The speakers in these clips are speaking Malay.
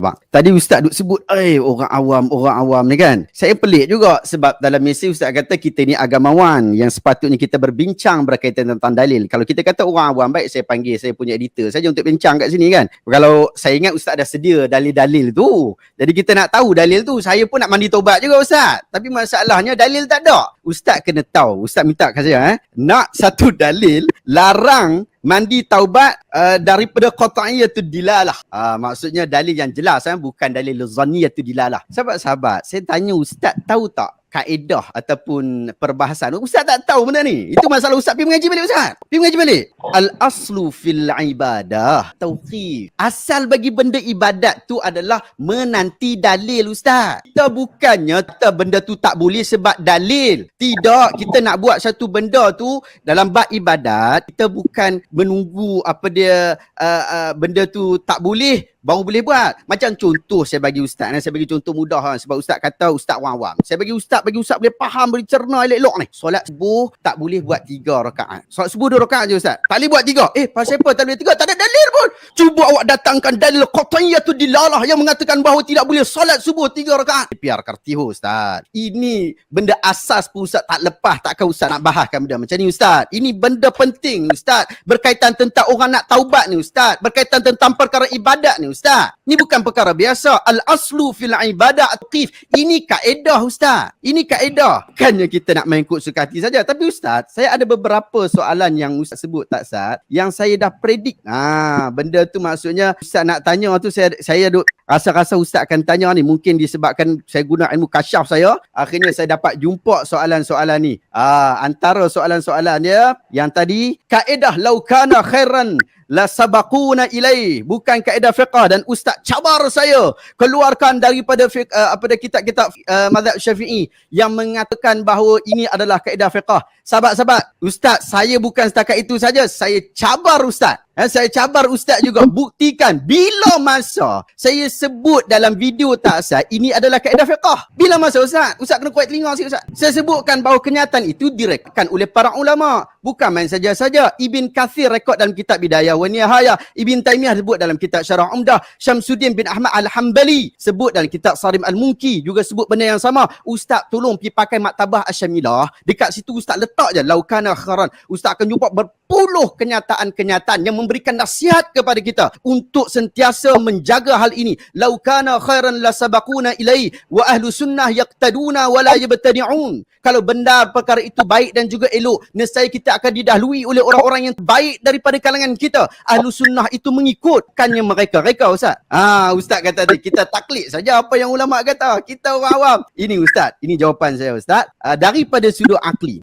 Bang, tadi Ustaz duk sebut, orang awam ni kan. Saya pelik juga sebab dalam mesej Ustaz kata kita ni agamawan yang sepatutnya kita berbincang berkaitan tentang dalil. Kalau kita kata orang awam, baik saya panggil saya punya editor saja untuk bincang kat sini kan. Kalau saya ingat Ustaz dah sedia dalil-dalil tu. Jadi kita nak tahu dalil tu. Saya pun nak mandi taubat juga Ustaz. Tapi masalahnya dalil tak ada. Ustaz kena tahu. Ustaz minta kat saya nak satu dalil larang mandi taubat daripada qat'iyatud dilalah. Maksudnya dalil yang jelas, bukan dalil zanniyatud dilalah. Sahabat-sahabat, saya tanya Ustaz tahu tak kaedah ataupun perbahasan? Ustaz tak tahu benda ni. Itu masalah Ustaz pergi mengaji balik Ustaz. Pergi mengaji balik. Al-aslu fil ibadah tauqif. Asal bagi benda ibadat tu adalah menanti dalil Ustaz. Kita bukannya kita benda tu tak boleh sebab dalil. Tidak, kita nak buat satu benda tu dalam bab ibadat, kita bukan menunggu apa dia benda tu tak boleh baru boleh buat. Macam contoh saya bagi Ustaz, saya bagi contoh mudah sebab Ustaz kata Ustaz awam. Saya bagi Ustaz boleh faham, boleh cerna elok-elok ni. Solat subuh tak boleh buat 3 rakaat. Solat subuh 2 rakaat je Ustaz. Tak boleh buat 3. Pasal apa tak boleh 3? Tak ada dalil pun. Cuba awak datangkan dalil qat'iyatud dilalah yang mengatakan bahawa tidak boleh solat subuh 3 rakaat. Biar kartiho Ustaz. Ini benda asas pun Ustaz tak lepas. Takkan Ustaz nak bahaskan benda macam ni Ustaz. Ini benda penting Ustaz. Berkaitan tentang orang nak taubat ni Ustaz. Berkaitan tentang perkara ibadat ni Ustaz. Ini bukan perkara biasa. Al-aslu fil ibadah at-taqif. Ini kaedah Ustaz. Ini kaedah. Bukannya kita nak main ikut suka hati saja. Tapi Ustaz, saya ada beberapa soalan yang Ustaz sebut tak Ustaz, yang saya dah predik. Benda tu maksudnya Ustaz nak tanya tu, saya duk rasa-rasa Ustaz akan tanya ni. Mungkin disebabkan saya guna ilmu kasyaf saya, akhirnya saya dapat jumpa soalan-soalan ni. Antara soalan-soalan dia yang tadi, kaedah laukana khairan la sabaquna ilaih, bukan kaedah fiqh, dan Ustaz cabar saya keluarkan daripada kitab-kitab mazhab Syafi'i yang mengatakan bahawa ini adalah kaedah fiqh. Sahabat-sahabat, Ustaz, saya bukan setakat itu saja, saya cabar Ustaz. Saya cabar Ustaz juga, buktikan bila masa saya sebut dalam video tak Ustaz, ini adalah kaedah fiqh. Bila masa Ustaz? Ustaz kena kuat telinga sikit Ustaz. Saya sebutkan bahawa kenyataan itu direkodkan oleh para ulama. Bukan main saja-saja. Ibn Kathir rekod dalam kitab Bidayah wa Nihayah. Ibn Taymiyah sebut dalam kitab Syarah Umdah. Syamsuddin bin Ahmad Al-Hambali sebut dalam kitab Sarim Al-Munki. Juga sebut benda yang sama. Ustaz tolong pergi pakai Maktabah Asyamilah. Dekat situ Ustaz letak je laukana kharan. Ustaz akan jumpa berpuluh kenyataan-kenyataan yang memberikan nasihat kepada kita untuk sentiasa menjaga hal ini. Laukana khairan la sabaquna ilai wa ahlu sunnah yaqtaduna wa la yabtadi'un. Kalau benar perkara itu baik dan juga elok, nescaya kita akan didahului oleh orang-orang yang baik daripada kalangan kita. Ahlu sunnah itu mengikutkannya mereka Ustaz. Ustaz kata tadi, kita taklid saja apa yang ulama kata. Kita orang awam. Ini Ustaz, ini jawapan saya Ustaz. Daripada sudut akli,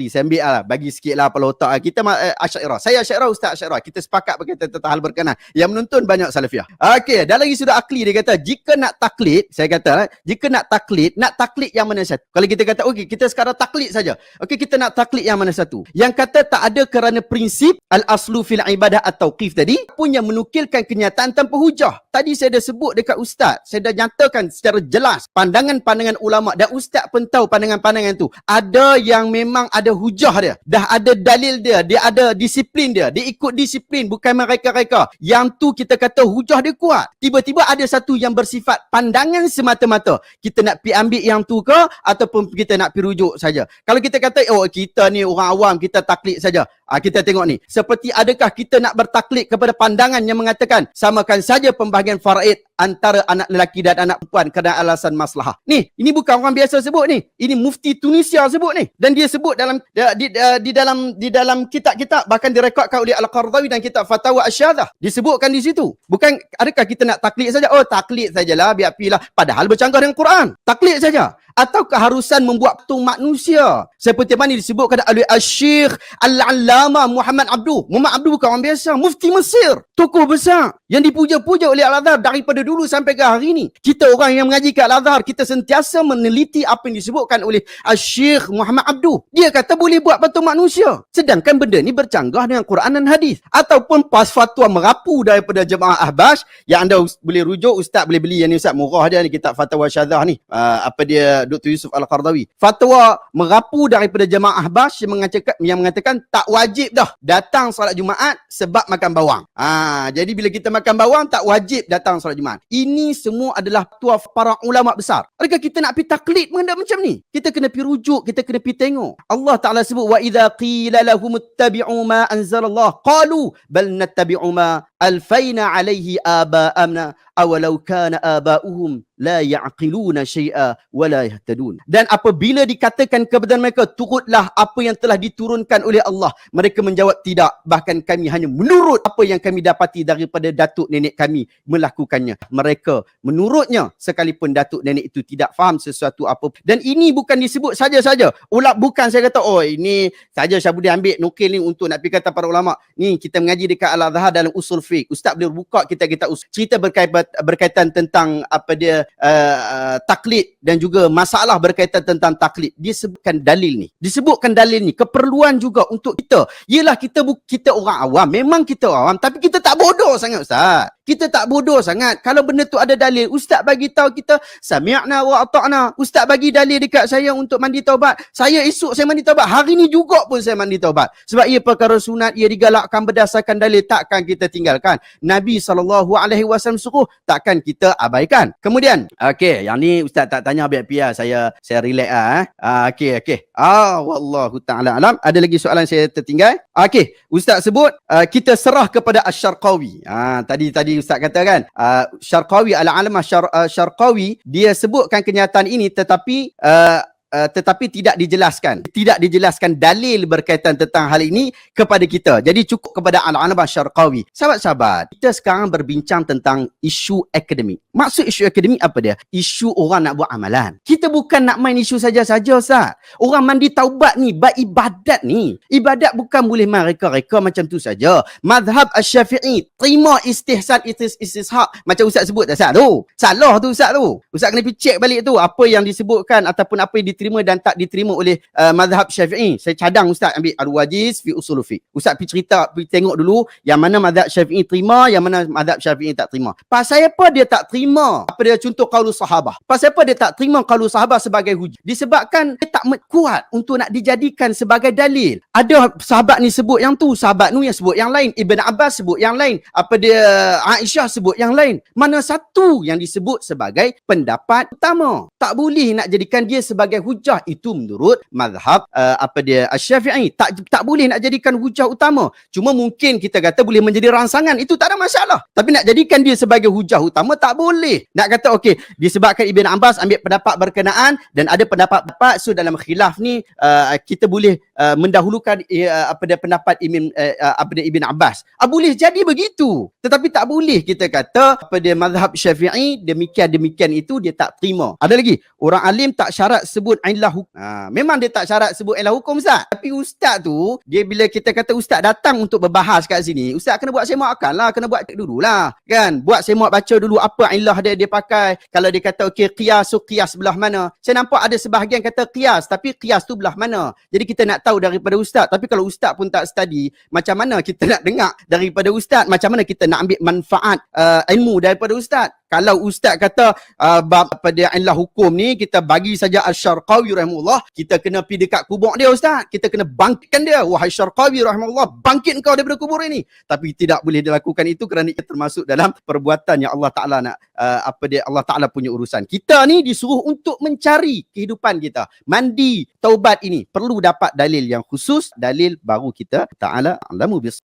saya ambil bagi sikitlah kepala otak kita. Asy'ariyah. Saya Asy'ariyah, Ustaz Asy'ariyah. Kita sepakat berkaitan tentang hal berkenaan. Yang menonton banyak salafiyah. Okey, dalam sudut akli dia kata, jika nak taklid, saya kata, jika nak taklid yang mana satu? Kalau kita kata, okey, kita sekarang taklid saja. Okey, kita nak taklid yang mana satu? Yang kata tak ada kerana prinsip al-aslu fil ibadah at-tauqif tadi pun yang menukilkan kenyataan tanpa hujah. Tadi saya dah sebut dekat Ustaz, saya dah nyatakan secara jelas pandangan-pandangan ulama, dan Ustaz pun tahu pandangan-pandangan tu. Ada yang memang ada hujah dia, dah ada dalil dia, dia ada disiplin dia ikut disiplin, bukan mereka-reka. Yang tu kita kata hujah dia kuat. Tiba-tiba ada satu yang bersifat pandangan semata-mata. Kita nak pergi ambil yang tu ke ataupun kita nak pergi rujuk saja. Kalau kita kata kita ni orang awam, kita taklid saja. Kita tengok ni. Seperti adakah kita nak bertaklid kepada pandangan yang mengatakan samakan saja pembahagian faraid antara anak lelaki dan anak perempuan kerana alasan maslahah. Ni, ini bukan orang biasa sebut ni. Ini mufti Tunisia sebut ni. Dan dia sebut dalam di dalam kitab-kitab, bahkan direkodkan oleh Al-Qardawi dan kitab Fatawa Asy-Syadzah. Disebutkan di situ. Bukan adakah kita nak taklid saja? Taklid sajalah, biar pilah. Padahal bercanggah dengan Quran. Taklid saja. Atau keharusan membuat patung manusia. Seperti mana disebutkan oleh Al-Syekh Al-Allamah Muhammad Abduh. Muhammad Abduh bukan orang biasa. Mufti Mesir. Tokoh besar. Yang dipuja-puja oleh Al-Azhar daripada dulu sampai ke hari ini. Kita orang yang mengaji kat Al-Azhar, kita sentiasa meneliti apa yang disebutkan oleh Al-Syekh Muhammad Abduh. Dia kata boleh buat patung manusia. Sedangkan benda ni bercanggah dengan Quran dan hadis. Ataupun pas fatwa merapu daripada Jemaah Ahbash, yang anda boleh rujuk, Ustaz boleh beli yang ni Ustaz, murah dia ni, kitab Fatawa Syadzah ni. Dr. Yusuf Al-Qardawi. Fatwa merapu daripada Jemaah Ahbash yang mengatakan tak wajib dah datang solat Jumaat sebab makan bawang. Jadi bila kita makan makan bawang tak wajib datang solat Jumaat. Ini semua adalah fatwa para ulama besar. Adakah kita nak pergi taklid mengenai macam ni? Kita kena pergi rujuk, kita kena pergi tengok. Allah Ta'ala sebut, wa idza qila lahum ittabi'u ma anzalallah qalu bal nattabi'u ma alfaina alaihi aba'amna awalau kana aba'uhum la ya'qiluna syai'a wa la yahtadun. Dan apabila dikatakan kepada mereka, turutlah apa yang telah diturunkan oleh Allah, mereka menjawab tidak, bahkan kami hanya menurut apa yang kami dapati daripada datuk nenek kami melakukannya. Mereka menurutnya sekalipun datuk nenek itu tidak faham sesuatu apa. Dan ini bukan disebut saja-saja. Bukan saya kata, oh ini saja Syahbudin ambil nukil ni untuk nak pergi kata para ulama. Ni kita mengaji dekat Al-Azhar dalam usul fiqh. Ustaz boleh buka kita cerita berkaitan tentang apa dia taklid dan juga masalah berkaitan tentang taklid. Disebutkan dalil ni, keperluan juga untuk kita. Yelah kita orang awam, memang kita awam, tapi kita tak bodoh sangat Ustaz. Kita tak bodoh sangat. Kalau benda tu ada dalil, Ustaz bagi tahu kita sami'na wa ata'na. Ustaz bagi dalil dekat saya untuk mandi taubat. Saya esok saya mandi taubat. Hari ni juga pun saya mandi taubat. Sebab ia perkara sunat, ia digalakkan berdasarkan dalil, takkan kita tinggalkan. Nabi SAW suruh, takkan kita abaikan. Kemudian, okey, yang ni Ustaz tak tanya biar saya relax okey. Wallahu ta'ala alam. Ada lagi soalan saya tertinggal? Okey, Ustaz sebut kita serah kepada Asy-Syarqawi. Tadi Ustaz kata kan, Syarqawi al-Alamah Syarqawi dia sebutkan kenyataan ini tetapi tidak dijelaskan dalil berkaitan tentang hal ini kepada kita. Jadi cukup kepada Al-Alamah Syarqawi. Sahabat-sahabat, kita sekarang berbincang tentang isu akademik. Maksud isu akademik apa dia? Isu orang nak buat amalan. Kita bukan nak main isu saja-saja Ustaz. Orang mandi taubat ni, ibadat ni. Ibadat bukan boleh main reka-reka macam tu saja. Mazhab Asy-Syafi'i terima istihsan istishaq macam Ustaz sebut dah tu. Salah tu Ustaz tu. Ustaz kena pergi cek balik tu apa yang disebutkan ataupun apa yang diterima dan tak diterima oleh mazhab Syafi'i. Saya cadang Ustaz ambil Al-Wajiz fi Usul Fiqh. Ustaz pergi tengok dulu yang mana mazhab Syafi'i terima, yang mana mazhab Syafi'i tak terima. Pasal apa dia tak terima? Apa dia contoh qaulus sahabah? Pasal apa dia tak terima qaulus sahabah sebagai hujah? Disebabkan dia tak kuat untuk nak dijadikan sebagai dalil. Ada sahabat ni sebut yang tu, sahabat ni yang sebut yang lain, Ibn Abbas sebut yang lain, apa dia Aisyah sebut yang lain. Mana satu yang disebut sebagai pendapat utama? Tak boleh nak jadikan dia sebagai hujah. Itu menurut mazhab Asy-Syafi'i. Tak boleh nak jadikan hujah utama. Cuma mungkin kita kata boleh menjadi rangsangan, itu tak ada masalah. Tapi nak jadikan dia sebagai hujah utama tak boleh. Nak kata okey, disebabkan Ibn Abbas ambil pendapat berkenaan dan ada pendapat so dalam khilaf ni kita boleh mendahulukan pendapat Ibn Abbas. Boleh jadi begitu. Tetapi tak boleh kita kata mazhab Syafi'i demikian itu dia tak terima. Ada lagi, orang alim tak syarat sebut illah hukum. Memang dia tak syarat sebut illah hukum Ustaz. Tapi Ustaz tu, dia bila kita kata Ustaz datang untuk berbahas kat sini, Ustaz kena buat semak akal lah, kena buat dululah. Kan? Buat semak, baca dulu apa illah dia pakai. Kalau dia kata okey qiyas belah mana. Saya nampak ada sebahagian kata qiyas, tapi qiyas tu belah mana. Jadi kita nak tahu daripada Ustaz. Tapi kalau Ustaz pun tak study, macam mana kita nak dengar daripada Ustaz? Macam mana kita nak ambil manfaat ilmu daripada Ustaz? Kalau Ustaz kata bab illah hukum ni kita bagi saja Asy-Syarqawi rahimahullah, kita kena pergi dekat kubur dia Ustaz. Kita kena bangkitkan dia. Wahai Syarqawi rahimahullah, bangkit kau daripada kubur ini. Tapi tidak boleh dilakukan itu kerana ia termasuk dalam perbuatan yang Allah Ta'ala nak Allah Ta'ala punya urusan. Kita ni disuruh untuk mencari kehidupan kita. Mandi, taubat ini perlu dapat dalil yang khusus, dalil baru kita Ta'ala alamu bis